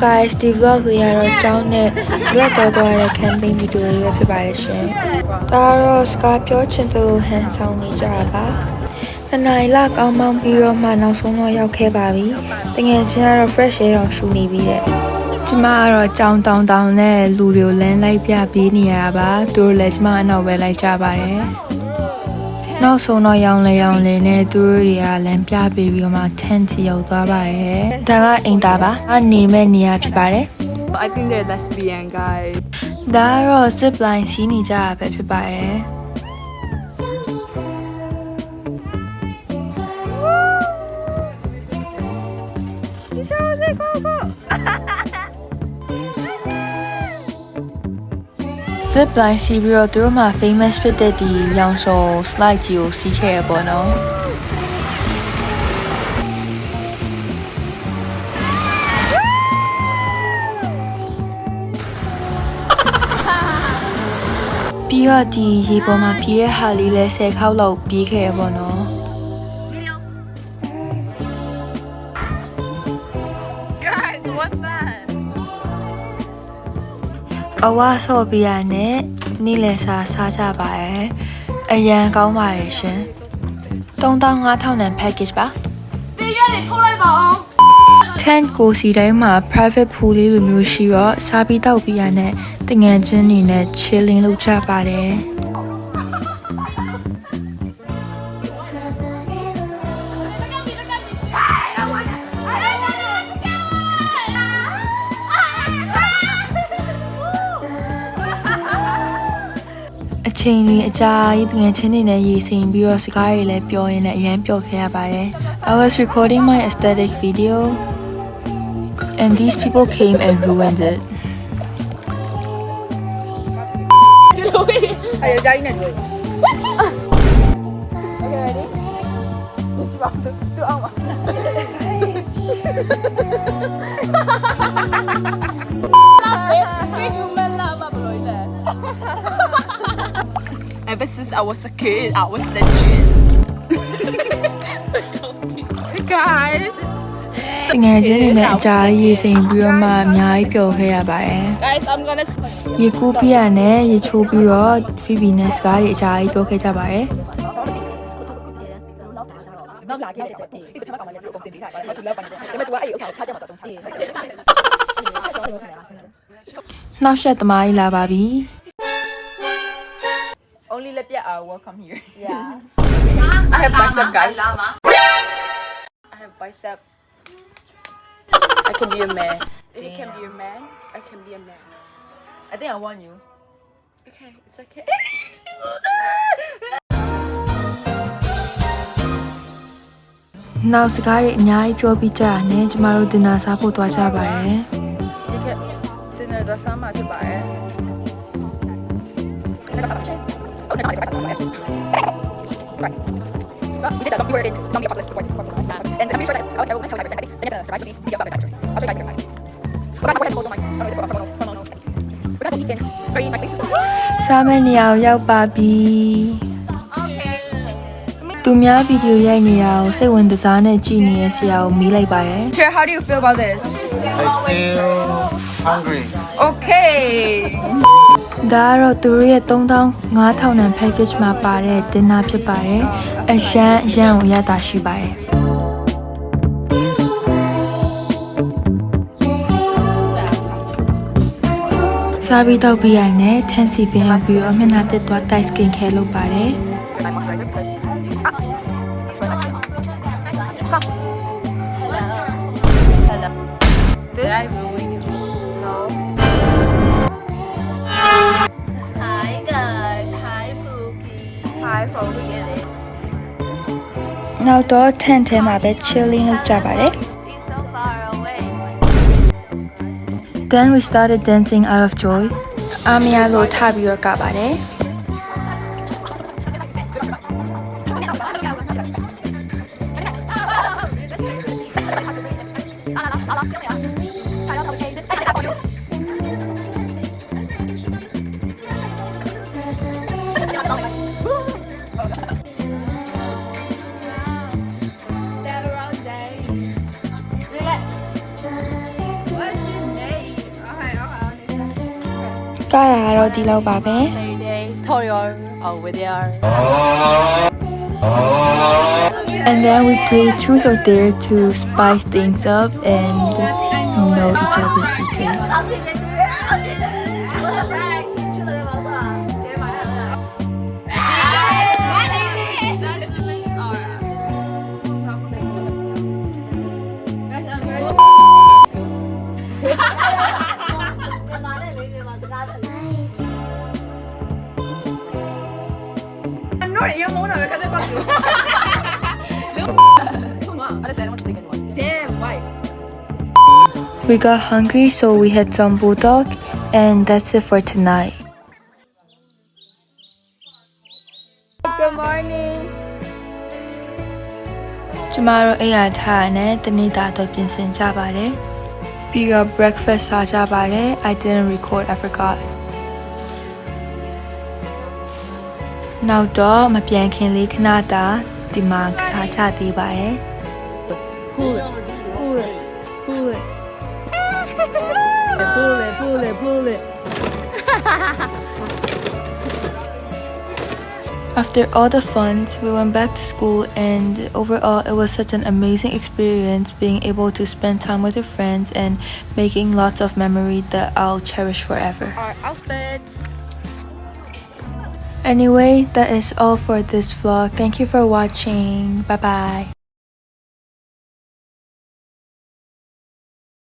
guys ဒီ vlog လေးကတော့ကျောင်းနဲ့ select တော့သွားတဲ့ camping video လေးပဲဖြစ်ပါတယ်ရှင်။ဒါတော့စကားပြောချင်သလိုဟန်ဆောင်နေကြတာ။နှစ်နာရီလောက်ကောင်းမောင်းပြီးတော့မှနောက်ဆုံးတော့ရောက်ခဲ့ပါပြီ။တကယ်ချင်းကတော့ fresh air တော့ရှူနေပြီတဲ့။ကျမကတော့ကြောင်တောင်နဲ့လူတွေကိုလမ်းလိုက်ပြပေးနေရတာပါ။သူတို့လည်းကျမအနောက်ပဲလိုက်ကြပါတယ်။နောက်ဆုံးတော့ရောင်လေနဲ့သူတို့တွေကလမ်းပြပေးပြီးတော့မှထန်းချီရောက်သွားပါတယ်။ဒါကအိမ်သားပါ။အနေမဲ့နေရဖြစ်ပါတယ်။ I think they're lesbian guys. ဒါကတော့ zip line စီးနေကြတာပဲဖြစ်ပါတယ်။ zip line စီးပြီးတော့သူတို့မှာ famous ဖြစ်တဲ့ဒီရောင်စုံ slide ကြီးကိုစီးခဲ့ရပေါ့နော်။ပြီးတော့ဒီရေပေါ်မှာပြေးတဲ့ဟာလေးလဲ10ခေါက်လောက်ပြေးခဲ့ရပေါ့နော်။ Guys, what's that? အဝါဆော့ပြရနဲ့နေ့လယ်စာစားကြပါရဲ့အရန်ကောင်းပါတယ်ရှင်3500နဲ့ package ပါဒီရက်နေထိုးလိုက်ပါအောင် tent ကိုစီတိုင်းမှာ private pool လေးလိုမျိုးရှိတော့စားပြီးတောက်ပြီးရနဲ့တငယ်ချင်းတွေနဲ့ chilling လုပ်ကြပါတယ်အချိန်တွေအကြာကြီးတငယ်ချင်းတွေနဲ့ရေစိမ်ပြီးတော့စကားတွေလည်းပြောရင်းနဲ့အရန်ပျော်ခဲ့ရပါတယ် I was recording my aesthetic video and these people came and ruined it 哎呀，加一点水。Okay, ready? 你去吧，都按吧。Ever since I was a kid, I was legit. Hey guys. တငယ်ချင်းတွေနဲ့အကြာရေစိမ်ပြီးတော့မှအများကြီးပျော်ခဲ့ရပါတယ် Guys, I'm gonna. ရေကူးပြရနဲ့ရေချိုးပြီးတော့ Phoebe နဲ့စကားတွေအကြာကြီးပြောခဲ့ကြပါတယ် နောက်လာခဲ့တဲ့ဒီပထမကောင်မလေးကိုအကုန်တင်ပေးထားတယ်။ဘာလို့လဲဘာလို့လဲ။ဒါပေမဲ့ तू ကအဲ့ဒီဥစ္စာကိုချကြမှာတော့တုံးချတယ်။ နှောက်ယှက်သမားကြီးလာပါပြီ Only let me welcome here. Yeah. I have bicep, guys. I have bicep. I can be a man. If you can be a man, I can be a man. I think I want you. Okay, it's okay. နောက်စကားတွေအများကြီးပြောပြီးကြတာနဲ့ကျမတို့ဒင်နာစားဖို့သွားကြပါတယ် ဒီကတင်နေတာဆမ်းမှာဖြစ်ပါတယ်။ဒါကစားပါချေ။ဟုတ်တယ်။ဟုတ်တယ်။ Right. So we did that. We were in zombie apocalypse before. And I'm pretty sure that I will help everything. They're gonna survive to be the apocalypse. I'll show you guys your mind. So that's why I told my. No, this is no. We're gonna eat in very nice place. စားမယ့်နေရာကိုရောက်ပါပြီသူများဗီဒီယိုရိုက်နေတာကိုစိတ်ဝင်စားနဲ့ကြည့်နေတဲ့ဆရာကိုမေးလိုက်ပါတယ် Sure, how do you feel about this? I feel hungry. Okay. ဒါကတော့သူတို့ရဲ့3500နဲ့ package မှာပါတဲ့ dinner ဖြစ်ပါတယ်အရန်ကိုရတာရှိပါတယ်စားပြီးတော့ပြီးရနဲ့ထန်းစီပင်ရောက်ပြီးတော့မျက်နှာတက်သွား tight skin care လုပ်ပါတယ် My moisturizer because Did I ruin you? No. Hi guys. Hi Pookie. Hi, Pookie. Get it. နောက်တော့ tent ထဲမှာပဲ chilling လုပ်ကြပါတယ် He's so far away. Then we started dancing out of joy အားမရလို့ထပြီးတော့ကပါတယ် What's your name? တာကတော့ဒီလောက်ပါပဲ Mayday tutorial over there. and then we play truth or dare to spice things up and know each other's secrets I'm not your mona because I fuck you. Come on. I just said I want to take anyone. Damn, why? we got hungry so we had some bulldog and that's it for tonight Good morning. ကျမတို့အိမ်ရထားနဲ့တနေ့တာတော့ပြင်ဆင်ကြပါတယ်ပြီးတော့ breakfast စားကြပါတယ် I didn't record I forgot နောက်တော့မပြန်ခင်လေးခဏတာဒီမှာစားကြသေးပါတယ် Pull it. Pull it. Pull it. Pull it. Pull it. Pull it. After all the fun, we went back to school and overall it was such an amazing experience being able to spend time with your friends and making lots of memories that I'll cherish forever. Our outfits. Anyway, that is all for this vlog. Thank you for watching. Bye bye.